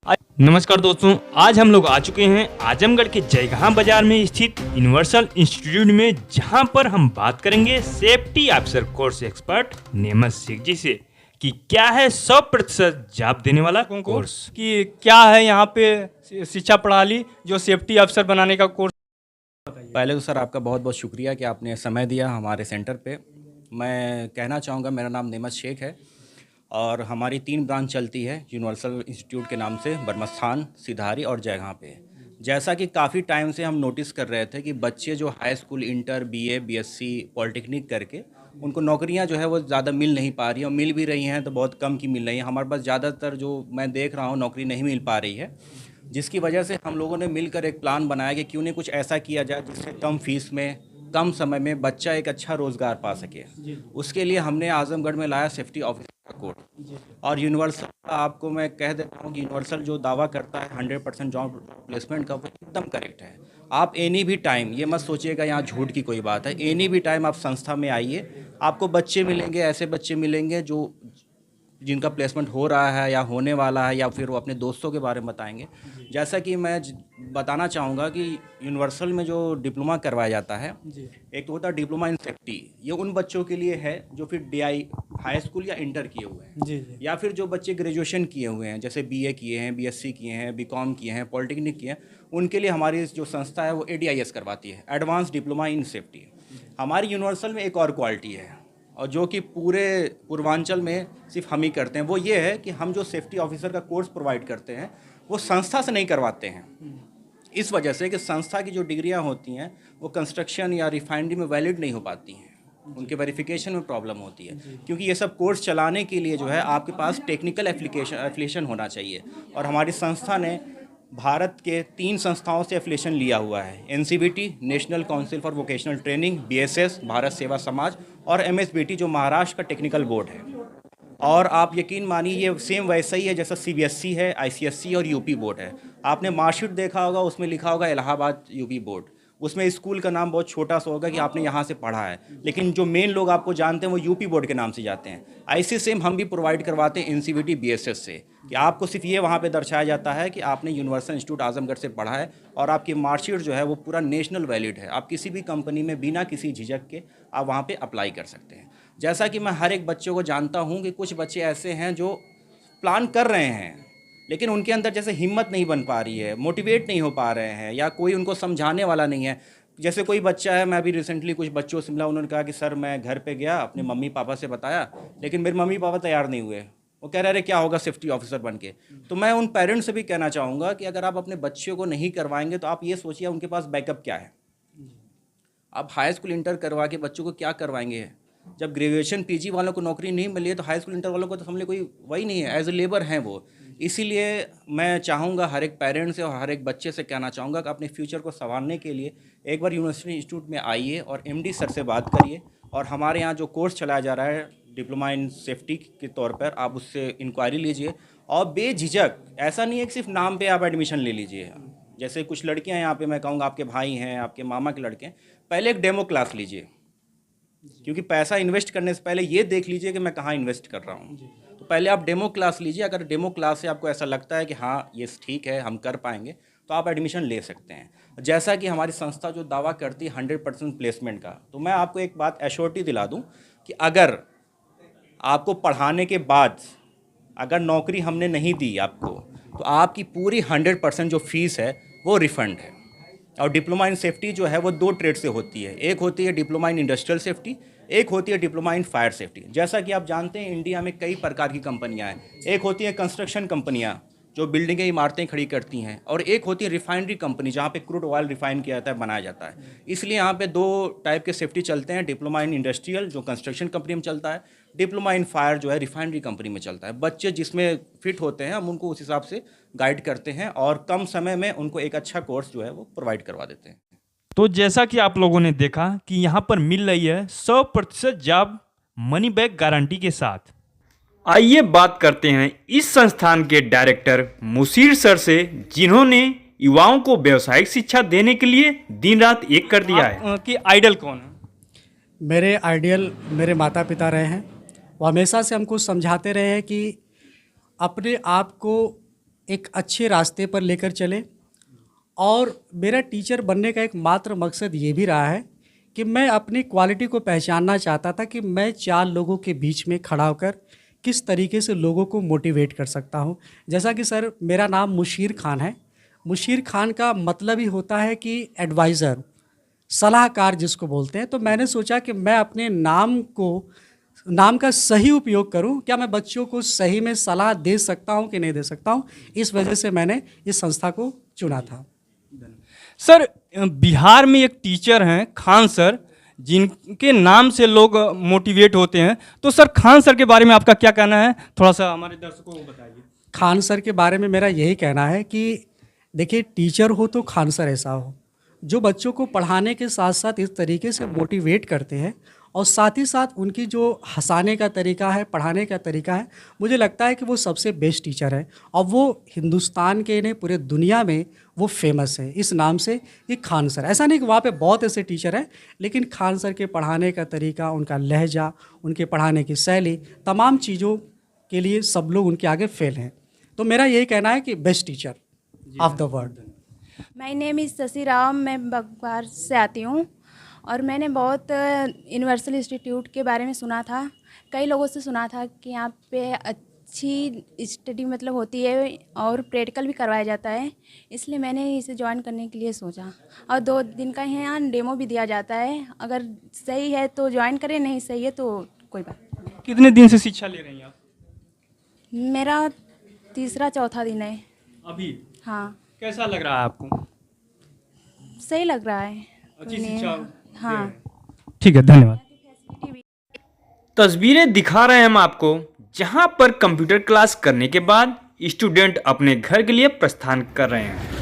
नमस्कार दोस्तों, आज हम लोग आ चुके हैं आजमगढ़ के जयगहाँ बाजार में स्थित यूनिवर्सल इंस्टीट्यूट में, जहां पर हम बात करेंगे सेफ्टी ऑफिसर कोर्स एक्सपर्ट नेमत शेख जी से कि क्या है 100% जॉब देने वाला कोर्स, कि क्या है यहाँ पे शिक्षा प्रणाली जो सेफ्टी अफसर बनाने का कोर्स। पहले तो सर आपका बहुत बहुत शुक्रिया कि आपने समय दिया हमारे सेंटर पे। मैं कहना चाहूँगा, मेरा नाम नेमत शेख है और हमारी 3 ब्रांच चलती है यूनिवर्सल इंस्टीट्यूट के नाम से, बरमस्थान, सिधारी और जयगहाँ पे। जैसा कि काफ़ी टाइम से हम नोटिस कर रहे थे कि बच्चे जो high school, inter, BA, BSc, polytechnic करके उनको नौकरियां जो है वो ज़्यादा मिल नहीं पा रही, और मिल भी रही हैं तो बहुत कम की मिल रही हैं। हमारे पास ज़्यादातर जो मैं देख रहा हूँ नौकरी नहीं मिल पा रही है, जिसकी वजह से हम लोगों ने मिलकर एक प्लान बनाया कि क्यों नहीं कुछ ऐसा किया जाए जिससे कम फीस में, कम समय में बच्चा एक अच्छा रोज़गार पा सके। उसके लिए हमने आजमगढ़ में लाया सेफ्टी ऑफिसर का कोर्स। और यूनिवर्सल आपको मैं कह देता हूँ कि यूनिवर्सल जो दावा करता है 100% जॉब प्लेसमेंट का, वो एकदम करेक्ट है। आप एनी भी टाइम, ये मत सोचिएगा यहाँ झूठ की कोई बात है, एनी भी टाइम आप संस्था में आइए, आपको बच्चे मिलेंगे, ऐसे बच्चे मिलेंगे जो जिनका प्लेसमेंट हो रहा है या होने वाला है, या फिर वो अपने दोस्तों के बारे में बताएंगे। जैसा कि मैं बताना चाहूँगा कि यूनिवर्सल में जो डिप्लोमा करवाया जाता है, एक तो होता है डिप्लोमा इन सेफ्टी। ये उन बच्चों के लिए है जो फिर DI हाई स्कूल या इंटर किए हुए हैं, या फिर जो बच्चे ग्रेजुएशन किए हुए हैं, जैसे BA किए हैं, BSc किए हैं, BCom किए हैं, पॉलिटेक्निक किए हैं, उनके लिए हमारी जो संस्था है वो ADIS करवाती है, एडवांस डिप्लोमा इन सेफ्टी। हमारी यूनिवर्सल में एक और क्वालिटी है, और जो कि पूरे पूर्वांचल में सिर्फ हम ही करते हैं, वो ये है कि हम जो सेफ्टी ऑफिसर का कोर्स प्रोवाइड करते हैं वो संस्था से नहीं करवाते हैं। इस वजह से कि संस्था की जो डिग्रियां होती हैं वो कंस्ट्रक्शन या रिफाइनरी में वैलिड नहीं हो पाती हैं, उनके वेरिफिकेशन में प्रॉब्लम होती है, क्योंकि ये सब कोर्स चलाने के लिए जो है आपके पास टेक्निकल एफिलिएशन होना चाहिए। और हमारी संस्था ने भारत के 3 संस्थाओं से एफिलिएशन लिया हुआ है, NCVT, national council for vocational training, BSS, Bharat सेवा समाज, और MSBT जो महाराष्ट्र का टेक्निकल बोर्ड है। और आप यकीन मानिए ये सेम वैसा ही है जैसा CBSE है, ICSE और UP बोर्ड है। आपने मार्कशीट देखा होगा, उसमें लिखा होगा इलाहाबाद UP बोर्ड, उसमें स्कूल का नाम बहुत छोटा सा होगा कि आपने यहाँ से पढ़ा है, लेकिन जो मेन लोग आपको जानते हैं वो UP बोर्ड के नाम से जाते हैं। ऐसे सेम हम भी प्रोवाइड करवाते हैं NCVT BSS से, कि आपको सिर्फ ये वहाँ पे दर्शाया जाता है कि आपने यूनिवर्सल इंस्टीट्यूट आजमगढ़ से पढ़ा है, और आपकी मार्कशीट जो है वो पूरा नेशनल वैलिड है। आप किसी भी कंपनी में बिना किसी झिझक के आप वहाँ पे अप्लाई कर सकते हैं। जैसा कि मैं हर एक बच्चे को जानता हूँ कि कुछ बच्चे ऐसे हैं जो प्लान कर रहे हैं, लेकिन उनके अंदर जैसे हिम्मत नहीं बन पा रही है, मोटिवेट नहीं हो पा रहे हैं, या कोई उनको समझाने वाला नहीं है। जैसे कोई बच्चा है, मैं अभी रिसेंटली कुछ बच्चों से मिला, उन्होंने कहा कि सर मैं घर पे गया, अपने मम्मी पापा से बताया, लेकिन मेरे मम्मी पापा तैयार नहीं हुए। वो कह रहे अरे क्या होगा सेफ्टी ऑफिसर बन के। तो मैं उन पेरेंट्स से भी कहना चाहूँगा कि अगर आप अपने बच्चों को नहीं करवाएंगे तो आप ये सोचिए उनके पास बैकअप क्या है। आप हाई स्कूल, इंटर करवा के बच्चों को क्या करवाएंगे? जब ग्रेजुएशन PG वालों को नौकरी नहीं मिली है तो हाई स्कूल, इंटर वालों को तो समझ कोई वही नहीं है, एज ए लेबर हैं वो। इसीलिए मैं चाहूँगा हर एक पेरेंट्स से और हर एक बच्चे से कहना चाहूँगा कि अपने फ्यूचर को संवारने के लिए एक बार यूनिवर्सिटी इंस्टीट्यूट में आइए और MD सर से बात करिए, और हमारे यहाँ जो कोर्स चलाया जा रहा है डिप्लोमा इन सेफ्टी के तौर पर, आप उससे इंक्वायरी लीजिए, और बेझिझक, ऐसा नहीं है कि सिर्फ नाम पे आप एडमिशन ले लीजिए। जैसे कुछ लड़कियाँ यहाँ पे, मैं कहूँगा आपके भाई हैं, आपके मामा के लड़के हैं, पहले एक डेमो क्लास लीजिए, क्योंकि पैसा इन्वेस्ट करने से पहले ये देख लीजिए कि मैं कहाँ इन्वेस्ट कर रहा हूँ। तो पहले आप डेमो क्लास लीजिए, अगर डेमो क्लास से आपको ऐसा लगता है कि हाँ ये ठीक है, हम कर पाएंगे, तो आप एडमिशन ले सकते हैं। जैसा कि हमारी संस्था जो दावा करती है 100% प्लेसमेंट का, तो मैं आपको एक बात एश्योरिटी दिला दूँ कि अगर आपको पढ़ाने के बाद अगर नौकरी हमने नहीं दी आपको, तो आपकी पूरी 100% जो फीस है वो रिफ़ंड है। और डिप्लोमा इन सेफ्टी जो है वो 2 ट्रेड से होती है, एक होती है डिप्लोमा इन इंडस्ट्रियल सेफ्टी, एक होती है डिप्लोमा इन फायर सेफ्टी। जैसा कि आप जानते हैं इंडिया में कई प्रकार की कंपनियां हैं, एक होती हैं कंस्ट्रक्शन कंपनियां जो बिल्डिंगें, इमारतें खड़ी करती हैं, और एक होती है रिफाइनरी कंपनी जहाँ पे क्रूड ऑयल रिफाइन किया जाता है, बनाया जाता है। इसलिए यहाँ पे 2 टाइप के सेफ्टी चलते हैं, डिप्लोमा इन इंडस्ट्रियल जो कंस्ट्रक्शन कंपनी में चलता है, डिप्लोमा इन फायर जो है रिफाइनरी कंपनी में चलता है। बच्चे जिसमें फिट होते हैं हम उनको उस हिसाब से गाइड करते हैं, और कम समय में उनको एक अच्छा कोर्स जो है वो प्रोवाइड करवा देते हैं। तो जैसा कि आप लोगों ने देखा कि यहाँ पर मिल रही है 100% जॉब मनी बैक गारंटी के साथ। आइए बात करते हैं इस संस्थान के डायरेक्टर मुसीर सर से, जिन्होंने युवाओं को व्यावसायिक शिक्षा देने के लिए दिन रात एक कर दिया है। कि आइडल कौन है? मेरे आइडियल मेरे माता पिता रहे हैं। वो हमेशा से हमको समझाते रहे हैं कि अपने आप को एक अच्छे रास्ते पर लेकर चले। और मेरा टीचर बनने का एकमात्र मकसद ये भी रहा है कि मैं अपनी क्वालिटी को पहचानना चाहता था कि मैं 4 लोगों के बीच में खड़ा होकर किस तरीके से लोगों को मोटिवेट कर सकता हूँ। जैसा कि सर, मेरा नाम मुशीर खान है। मुशीर खान का मतलब ही होता है कि एडवाइज़र, सलाहकार जिसको बोलते हैं। तो मैंने सोचा कि मैं अपने नाम का सही उपयोग करूं। क्या मैं बच्चों को सही में सलाह दे सकता हूं कि नहीं दे सकता हूं? इस वजह से मैंने इस संस्था को चुना था। सर, बिहार में एक टीचर हैं खान सर, जिनके नाम से लोग मोटिवेट होते हैं। तो सर, खान सर के बारे में आपका क्या कहना है, थोड़ा सा हमारे दर्शकों को बताइए। खान सर के बारे में मेरा यही कहना है कि देखिए, टीचर हो तो खान सर ऐसा हो जो बच्चों को पढ़ाने के साथ साथ इस तरीके से मोटिवेट करते हैं, और साथ ही साथ उनकी जो हंसाने का तरीका है, पढ़ाने का तरीका है, मुझे लगता है कि वो सबसे बेस्ट टीचर है। और वो हिंदुस्तान के नहीं, पूरे दुनिया में वो फेमस है इस नाम से कि खान सर। ऐसा नहीं कि वहाँ पे बहुत ऐसे टीचर हैं, लेकिन खान सर के पढ़ाने का तरीका, उनका लहजा, उनके पढ़ाने की शैली, तमाम चीज़ों के लिए सब लोग उनके आगे फेल हैं। तो मेरा यही कहना है कि best teacher of the world. My name is Shashi Rao. मैं बगवार से आती हूँ और मैंने बहुत यूनिवर्सल इंस्टीट्यूट के बारे में सुना था। कई लोगों से सुना था कि यहाँ पे अच्छी स्टडी मतलब होती है और प्रैक्टिकल भी करवाया जाता है, इसलिए मैंने इसे ज्वाइन करने के लिए सोचा। और 2 दिन का यहाँ डेमो भी दिया जाता है। अगर सही है तो ज्वाइन करें, नहीं सही है तो कोई बात नहीं। कितने दिन से शिक्षा ले रही हैं आप? मेरा 3-4 दिन है अभी हाँ। कैसा लग रहा है आपको? सही लग रहा है। अच्छी शिक्षा हाँ। ठीक है, धन्यवाद। तस्वीरें दिखा रहे हैं हम आपको, जहां पर कंप्यूटर क्लास करने के बाद स्टूडेंट अपने घर के लिए प्रस्थान कर रहे हैं।